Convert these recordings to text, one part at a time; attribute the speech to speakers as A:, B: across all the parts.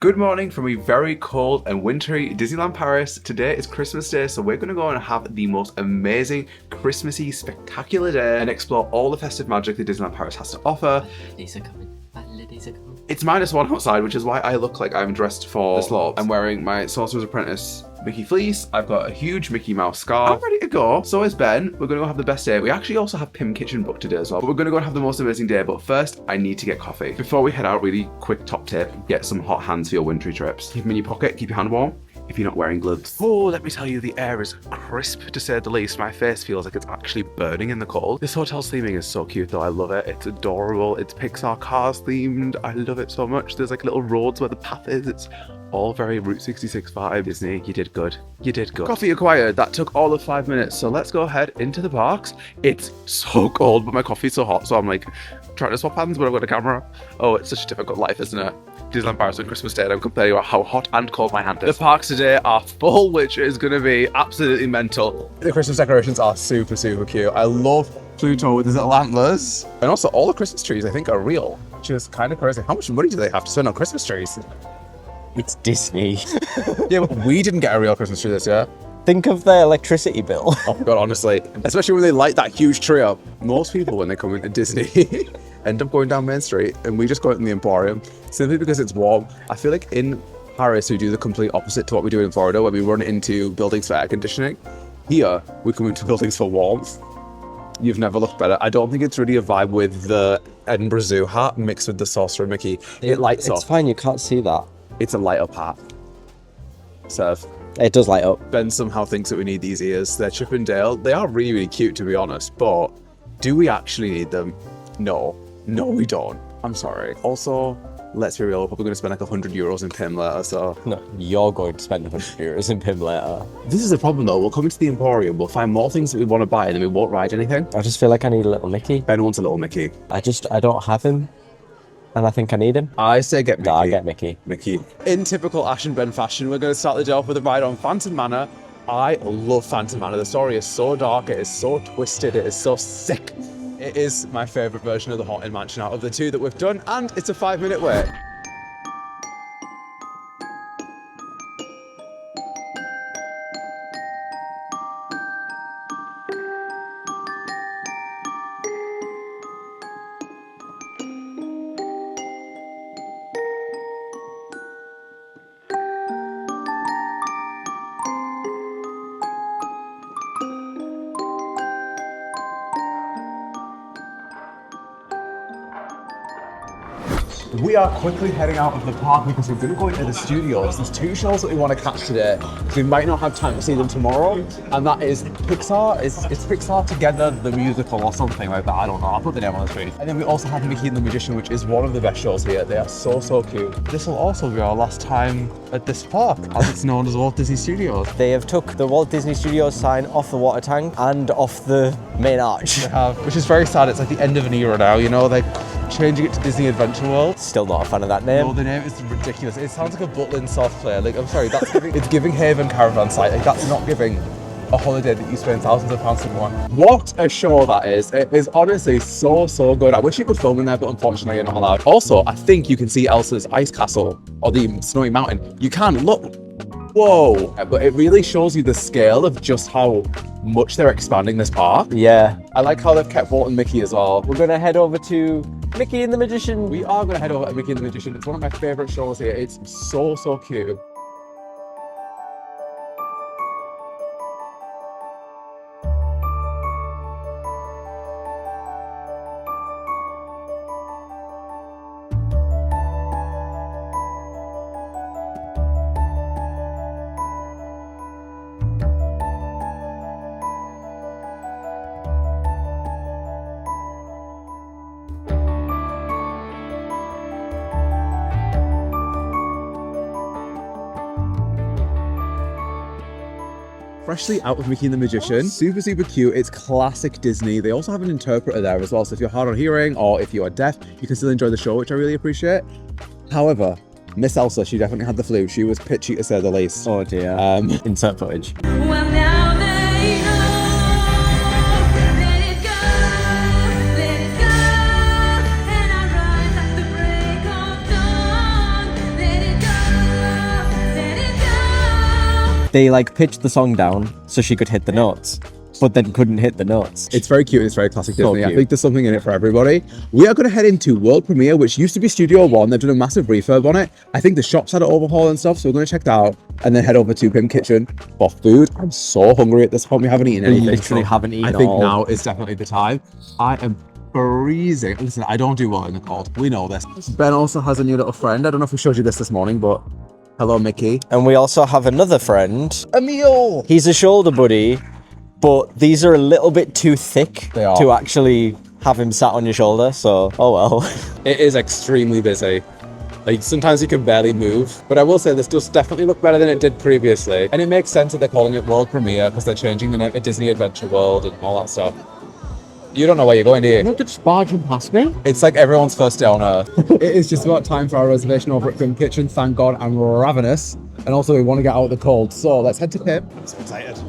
A: Good morning from a very cold and wintry Disneyland Paris. Today is Christmas Day, so we're going to go and have the most amazing, Christmassy, spectacular day and explore all the festive magic that Disneyland Paris has to offer.
B: Holidays are coming. Holidays are coming.
A: It's -1 outside, which is why I look like I'm dressed for the slopes. I'm wearing my Sorcerer's Apprentice Mickey fleece. I've got a huge Mickey Mouse scarf. I'm ready to go. So is Ben. We're going to go have the best day. We actually also have Pim Kitchen booked today as well. But we're going to go and have the most amazing day. But first, I need to get coffee. Before we head out, really quick top tip. Get some hot hands for your wintry trips. Keep them in your pocket. Keep your hand warm. If you're not wearing gloves. Oh, let me tell you, the air is crisp to say the least. My face feels like it's actually burning in the cold. This hotel's theming is so cute though. I love it. It's adorable. It's Pixar Cars themed. I love it so much. There's like little roads where the path is. It's all very Route 66 vibe. Disney, you did good. You did good. Coffee acquired. That took all of 5 minutes. So let's go ahead into the parks. It's so cold, but my coffee's so hot. So I'm like trying to swap hands, but I've got a camera. Oh, it's such a difficult life, isn't it? Disneyland Paris on Christmas Day, and I'm complaining about how hot and cold my hand is. The parks today are full, which is going to be absolutely mental. The Christmas decorations are super, super cute. I love Pluto with his little antlers. And also, all the Christmas trees, I think, are real, which is kind of crazy. How much money do they have to spend on Christmas trees?
B: It's Disney.
A: Yeah, but we didn't get a real Christmas tree this year.
B: Think of the electricity bill.
A: Oh my god, honestly. Especially when they light that huge tree up. Most people, when they come into Disney, end up going down Main Street, and we just go out in the Emporium, simply because it's warm. I feel like in Paris, we do the complete opposite to what we do in Florida, where we run into buildings for air conditioning. Here, we come into buildings for warmth. You've never looked better. I don't think it's really a vibe with the Edinburgh Zoo hat mixed with the Sorcerer Mickey. It lights up.
B: It's fine, you can't see that.
A: It's a light up hat. Serve.
B: It does light up.
A: Ben somehow thinks that we need these ears. They're Chip and Dale. They are really, really cute, to be honest, but do we actually need them? No. No, we don't. I'm sorry. Also, let's be real, we're probably going to spend like €100 in Pim later, so...
B: No, you're going to spend €100 in Pim later.
A: This is the problem though. We'll come into the Emporium, we'll find more things that we want to buy, and then we won't ride anything.
B: I just feel like I need a little Mickey.
A: Ben wants a little Mickey.
B: I don't have him, and I think I need him.
A: I say get Mickey.
B: No, I get Mickey.
A: Mickey. In typical Ash and Ben fashion, we're going to start the day off with a ride on Phantom Manor. I love Phantom Manor. The story is so dark, it is so twisted, it is so sick. It is my favourite version of the Haunted Mansion out of the two that we've done, and it's a 5-minute wait. We are quickly heading out of the park because we're going to go into the studios. There's 2 shows that we want to catch today. So we might not have time to see them tomorrow. And that is Pixar. It's Pixar Together, the musical or something like that. I don't know. I'll put the name on the screen. And then we also have Mickey and the Magician, which is one of the best shows here. They are so, so cute. This will also be our last time at this park, as it's known as Walt Disney Studios.
B: They have took the Walt Disney Studios sign off the water tank and off the main arch.
A: They have, which is very sad. It's like the end of an era now, you know, like changing it to Disney Adventure World.
B: Still not a fan of that name.
A: No, the name is ridiculous. It sounds like a Butlin soft play. Like, I'm sorry, that's giving, it's giving Haven Caravan Site. Like, that's not giving a holiday that you spend thousands of pounds to go on. What a show that is. It is honestly so, so good. I wish you could film in there, but unfortunately you're not allowed. Also, I think you can see Elsa's ice castle, or the snowy mountain. You can, look. Whoa. But it really shows you the scale of just how much they're expanding this park.
B: Yeah.
A: I like how they've kept Walt and Mickey as well.
B: We're going to head over to Mickey and the Magician.
A: We are going to head over to Mickey and the Magician. It's one of my favourite shows here. It's so, so cute. Freshly out of Mickey and the Magician. Super, super cute. It's classic Disney. They also have an interpreter there as well. So if you're hard on hearing or if you are deaf, you can still enjoy the show, which I really appreciate. However, Miss Elsa, she definitely had the flu. She was pitchy to say the least.
B: Oh dear. Insert footage.
C: Well, now they know. Let it go, and I rise at the break of dawn. Let it go.
B: they like pitched the song down so she could hit the notes, but then couldn't hit the notes.
A: It's very cute. It's very classic
B: So
A: Disney. I
B: cute.
A: think there's something in it for everybody. We are going to head into World Premiere, which used to be Studio One. They've done a massive refurb on it. I think the shops had an overhaul and stuff, so we're going to check that out and then head over to Pim Kitchen for food. I'm so hungry at this point. We haven't eaten anything.
B: literally haven't eaten
A: I think
B: at all.
A: now is definitely the time. I am freezing. Listen, I don't do well in the cold. We know this. Ben also has a new little friend. I don't know if we showed you this morning, but hello, Mickey.
B: And we also have another friend.
A: Emil!
B: He's a shoulder buddy, but these are a little bit too thick
A: They are.
B: to actually have him sat on your shoulder, so oh well.
A: It is extremely busy. Like, sometimes you can barely move. But I will say this does definitely look better than it did previously. And it makes sense that they're calling it World Premiere because they're changing the name to Disney Adventure World and all that stuff. You don't know where you're going, do you?
B: Not just barging past me.
A: It's like everyone's first day on Earth. It is just about time for our reservation over at Pim Kitchen. Thank God, I'm ravenous. And also we want to get out of the cold. So let's head to Pim. I'm so excited.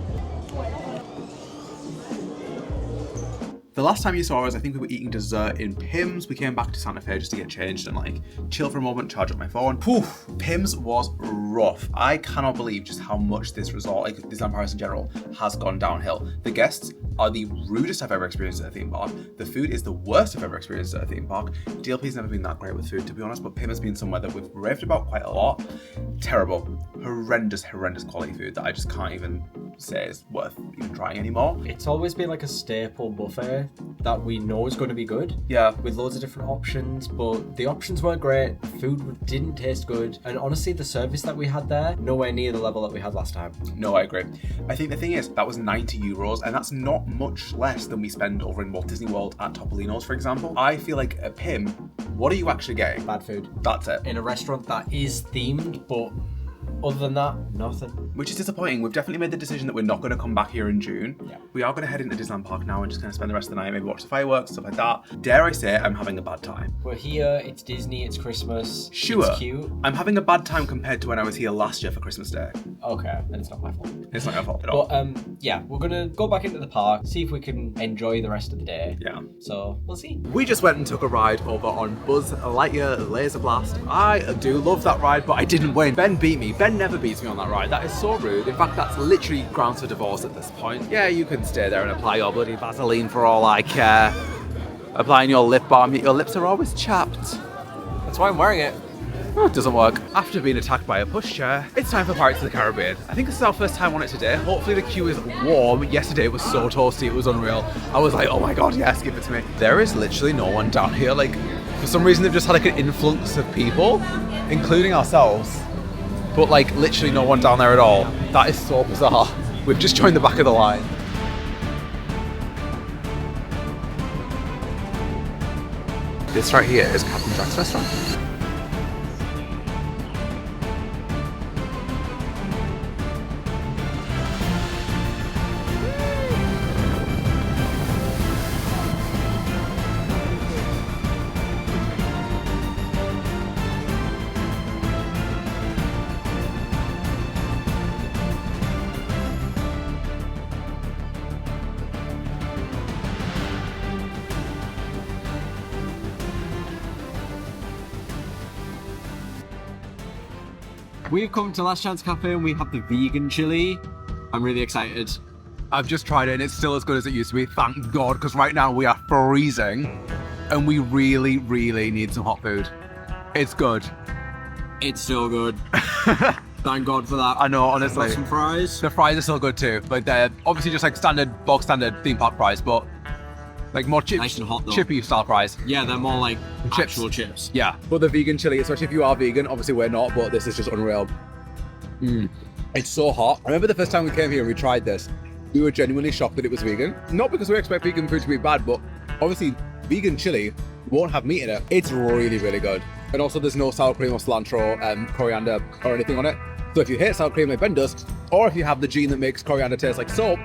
A: The last time you saw us, I think we were eating dessert in Pim's. We came back to Santa Fe just to get changed and like chill for a moment, charge up my phone. Poof, Pim's was rough. I cannot believe just how much this resort, like Disneyland Paris in general, has gone downhill. The guests are the rudest I've ever experienced at a theme park. The food is the worst I've ever experienced at a theme park. DLP's never been that great with food, to be honest, but Pim has been somewhere that we've raved about quite a lot. Terrible, horrendous quality food that I just can't even say is worth even trying anymore.
D: It's always been like a staple buffet that we know is going to be good.
A: Yeah.
D: With loads of different options, but the options weren't great, the food didn't taste good, and honestly the service that we had there, nowhere near the level that we had last time.
A: No, I agree. I think the thing is, that was 90 euros, and that's not much less than we spend over in Walt Disney World at Topolino's, for example. I feel like at Pim, what are you actually getting?
D: Bad food.
A: That's it.
D: In a restaurant that is themed, but other than that, nothing.
A: Which is disappointing. We've definitely made the decision that we're not going to come back here in June.
D: Yeah.
A: We are going to head into Disneyland Park now and just kind of spend the rest of the night, maybe watch the fireworks, stuff like that. Dare I say, I'm having a bad time.
D: We're here, it's Disney, it's Christmas,
A: Sure.
D: it's cute.
A: I'm having a bad time compared to when I was here last year for Christmas Day.
D: Okay, then it's not my fault.
A: It's not your fault at all.
D: But yeah, we're gonna go back into the park, see if we can enjoy the rest of the day.
A: Yeah.
D: So we'll see.
A: We just went and took a ride over on Buzz Lightyear Laser Blast. I do love that ride, but I didn't win. Ben beat me. Ben never beats me on that ride. That is so rude. In fact, that's literally grounds for divorce at this point. Yeah, you can stay there and apply your bloody Vaseline for all I care. Applying your lip balm, your lips are always chapped.
D: That's why I'm wearing it.
A: Oh, it doesn't work. After being attacked by a pushchair, it's time for Pirates of the Caribbean. I think this is our first time on it today. Hopefully the queue is warm. Yesterday it was so toasty, it was unreal. I was like, oh my god, yes, give it to me. There is literally no one down here. Like, for some reason they've just had like an influx of people, including ourselves. But like, literally no one down there at all. That is so bizarre. We've just joined the back of the line. This right here is Captain Jack's restaurant.
D: We've come to Last Chance Cafe and we have the vegan chili. I'm really excited.
A: I've just tried it and it's still as good as it used to be, thank God, because right now we are freezing and we really, really need some hot food. It's good.
D: It's so good. Thank God for that.
A: I know, honestly.
D: Got some fries.
A: The fries are so good too. Like, they're obviously just like bog standard theme park fries, but like more
D: Nice and hot, though.
A: chippy style fries.
D: Yeah, they're more like
A: Chips.
D: actual chips.
A: Yeah, but the vegan chili, especially if you are vegan, obviously we're not, but this is just unreal. It's so hot. I remember the first time we came here and we tried this, we were genuinely shocked that it was vegan. Not because we expect vegan food to be bad, but obviously vegan chili won't have meat in it. It's really, really good. And also there's no sour cream or cilantro, coriander or anything on it. So if you hate sour cream like Ben does, or if you have the gene that makes coriander taste like soap,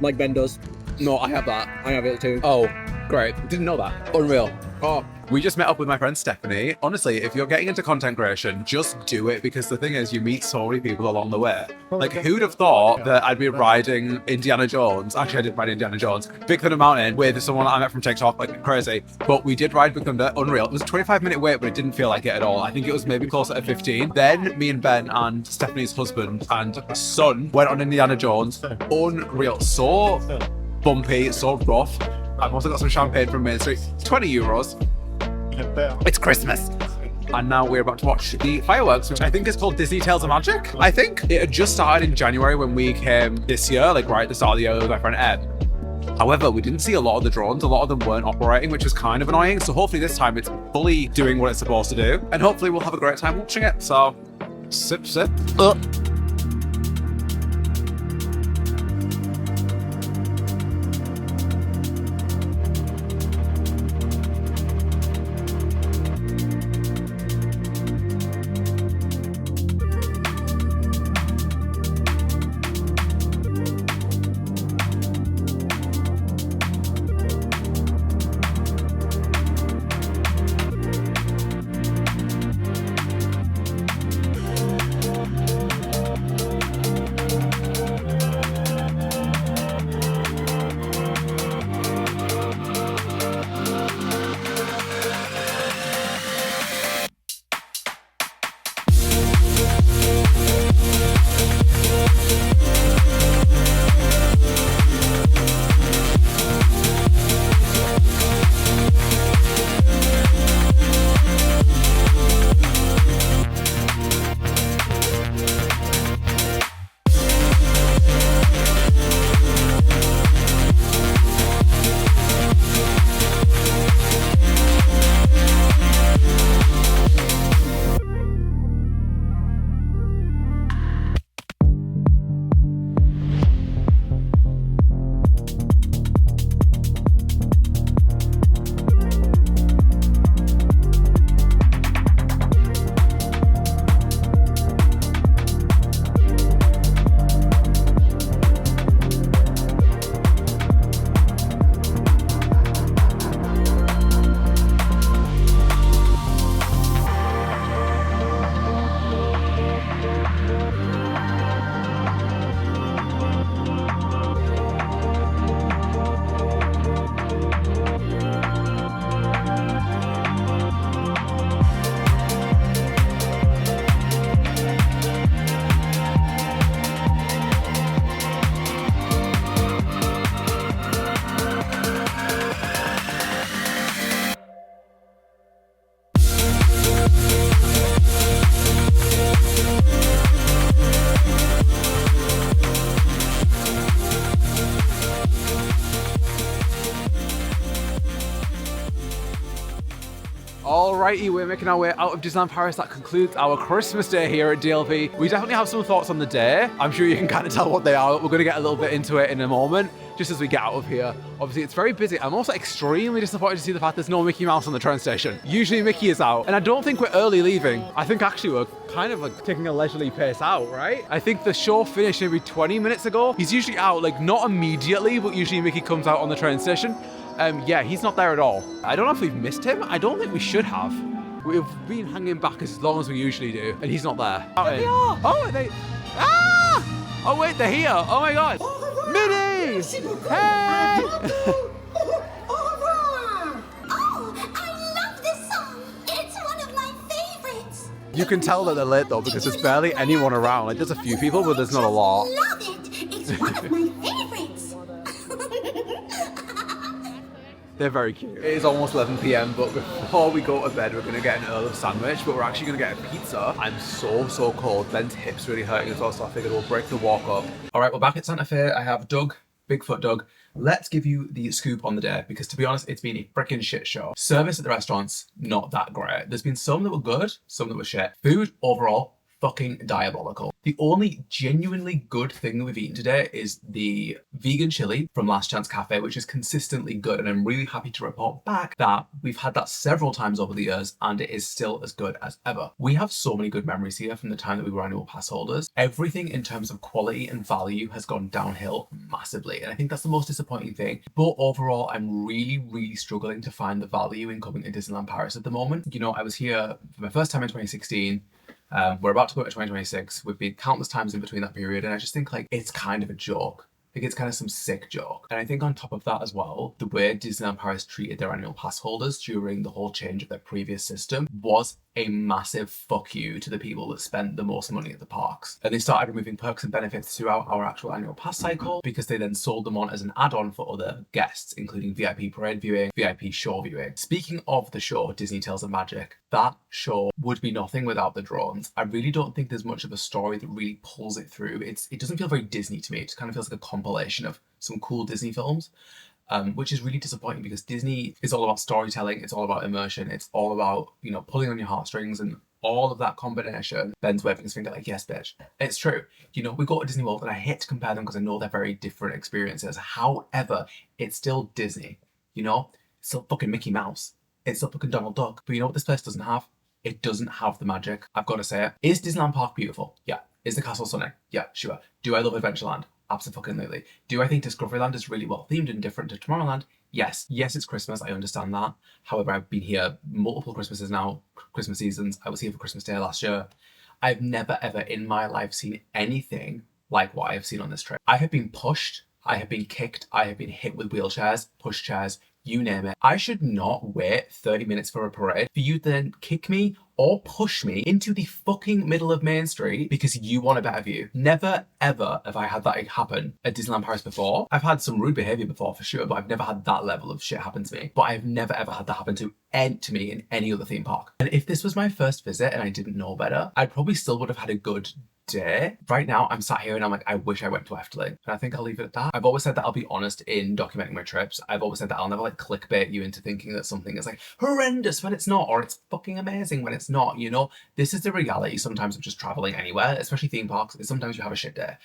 D: Like Ben does.
A: no, I have that.
D: I have it too.
A: Oh, great. Didn't know that. Unreal. Oh, we just met up with my friend Stephanie. Honestly, if you're getting into content creation, just do it, because the thing is, you meet so many people along the way. Like, who'd have thought that I'd be riding Indiana Jones? Actually, I did ride Indiana Jones. Big Thunder Mountain with someone I met from TikTok, like crazy. But we did ride Big Thunder, unreal. It was a 25-minute wait, but it didn't feel like it at all. I think it was maybe closer to 15. Then me and Ben and Stephanie's husband and son went on Indiana Jones. Unreal. So bumpy, so rough. I've also got some champagne from Main Street. It's 20 euros. It's Christmas. And now we're about to watch the fireworks, which I think is called Disney Tales of Magic. I think it had just started in January when we came this year, like right at the start of the year with my friend Eb. However, we didn't see a lot of the drones. A lot of them weren't operating, which was kind of annoying. So hopefully this time it's fully doing what it's supposed to do. And hopefully we'll have a great time watching it. So, sip, sip. Alrighty, we're making our way out of Disneyland Paris. That concludes our Christmas day here at DLP. We definitely have some thoughts on the day. I'm sure you can kind of tell what they are. We're going to get a little bit into it in a moment, just as we get out of here. Obviously, it's very busy. I'm also extremely disappointed to see the fact there's no Mickey Mouse on the train station. Usually Mickey is out, and I don't think we're early leaving. I think actually we're kind of like taking a leisurely pace out, right? I think the show finished maybe 20 minutes ago. He's usually out, like not immediately, but usually Mickey comes out on the train station. Yeah, he's not there at all. I don't know if we've missed him. I don't think we should have. We've been hanging back as long as we usually do, and he's not there. There they are. Oh, are they? Ah! Oh wait, they're here. Oh my God. Minnie! Hey! You can tell that they're late though, because there's barely anyone around. Like there's a few people, but there's not a lot.
C: Love it. It's one of my favorites.
A: They're very cute. It is almost 11 p.m, but before we go to bed, we're gonna get an early sandwich, but we're actually gonna get a pizza. I'm so cold. Ben's hip's really hurting as well, so I figured we'll break the walk up. All right, we're back at Santa Fe. I have Doug, Bigfoot Doug. Let's give you the scoop on the day, because to be honest, it's been a freaking shit show. Service at the restaurants, not that great. There's been some that were good, some that were shit. Food, overall, fucking diabolical. The only genuinely good thing that we've eaten today is the vegan chili from Last Chance Cafe, which is consistently good. And I'm really happy to report back that we've had that several times over the years and it is still as good as ever. We have so many good memories here from the time that we were annual pass holders. Everything in terms of quality and value has gone downhill massively. And I think that's the most disappointing thing. But overall, I'm really struggling to find the value in coming to Disneyland Paris at the moment. You know, I was here for my first time in 2016. We're about to go to 2026. We've been countless times in between that period, and I just think like it's kind of a joke. Like it's kind of some sick joke. And I think on top of that as well, the way Disneyland Paris treated their annual pass holders during the whole change of their previous system was a massive fuck you to the people that spent the most money at the parks. And they started removing perks and benefits throughout our actual annual pass cycle because they then sold them on as an add-on for other guests, including VIP parade viewing, VIP show viewing. Speaking of the show, Disney Tales of Magic, that show would be nothing without the drones. I really don't think there's much of a story that really pulls it through. It doesn't feel very Disney to me. It just kind of feels like a compilation of some cool Disney films. Which is really disappointing because Disney is all about storytelling, it's all about immersion, it's all about, you know, pulling on your heartstrings and all of that combination. Ben's waving his finger like, yes, bitch. It's true. You know, we go to Disney World and I hate to compare them because I know they're very different experiences. However, it's still Disney, you know? It's still fucking Mickey Mouse. It's still fucking Donald Duck. But you know what this place doesn't have? It doesn't have the magic. I've got to say it. Is Disneyland Park beautiful? Yeah. Is the castle stunning? Yeah, sure. Do I love Adventureland? Absolutely. Do I think Discoveryland is really well themed and different to Tomorrowland? Yes. Yes, it's Christmas. I understand that. However, I've been here multiple Christmases now, Christmas seasons. I was here for Christmas Day last year. I've never ever in my life seen anything like what I have seen on this trip. I have been pushed. I have been kicked. I have been hit with wheelchairs, pushchairs, you name it. I should not wait 30 minutes for a parade for you to then kick me or push me into the fucking middle of Main Street because you want a better view. Never, ever have I had that happen at Disneyland Paris before. I've had some rude behavior before for sure, but I've never had that level of shit happen to me. But I've never, ever had that happen to me in any other theme park. And if this was my first visit and I didn't know better, I probably still would have had a good day. Right now, I'm sat here and I'm like, I wish I went to Efteling. And I think I'll leave it at that. I've always said that I'll be honest in documenting my trips. I've always said that I'll never like clickbait you into thinking that something is like horrendous when it's not, or it's fucking amazing when it's not, you know? This is the reality sometimes of just traveling anywhere, especially theme parks, is sometimes you have a shit day.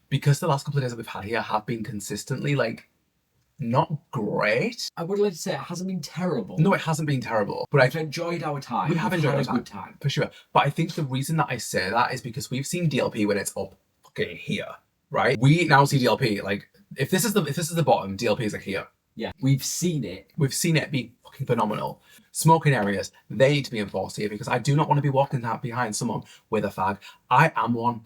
A: Because the last couple of days that we've had here have been consistently like not great.
D: I would like to say it hasn't been terrible.
A: No, it hasn't been terrible. But
D: I've enjoyed our time.
A: We have enjoyed
D: had
A: our
D: a good time.
A: for sure. But I think the reason that I say that is because we've seen DLP when it's up fucking here, right? We now see DLP like if this is the bottom, DLP is like here.
D: Yeah, we've seen it.
A: We've seen it be fucking phenomenal. Smoking areas, they need to be enforced here because I do not want to be walking out behind someone with a fag. I am one.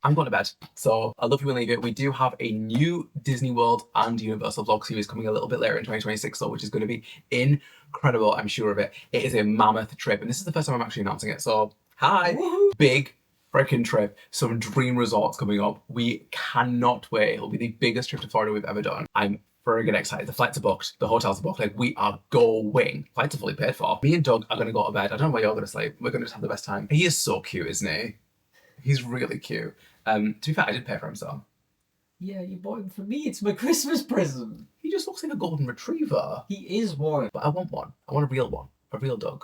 A: I'm going to bed. So I love you and leave it. We do have a new Disney World and Universal vlog series coming a little bit later in 2026, though, which is going to be incredible. I'm sure of it. It is a mammoth trip, and this is the first time I'm actually announcing it. So, hi. Woo-hoo. Big freaking trip. Some dream resorts coming up. We cannot wait. It'll be the biggest trip to Florida we've ever done. I'm friggin' excited. The flights are booked. The hotels are booked. Like, we are going. Flights are fully paid for. Me and Doug are going to go to bed. I don't know where you're going to sleep. We're going to just have the best time. He is so cute, isn't he? He's really cute. To be fair, I did pay for him, so.
D: Yeah, you bought him for me. It's my Christmas present.
A: He just looks like a golden retriever.
D: He is one.
A: But I want one. I want a real one. A real dog.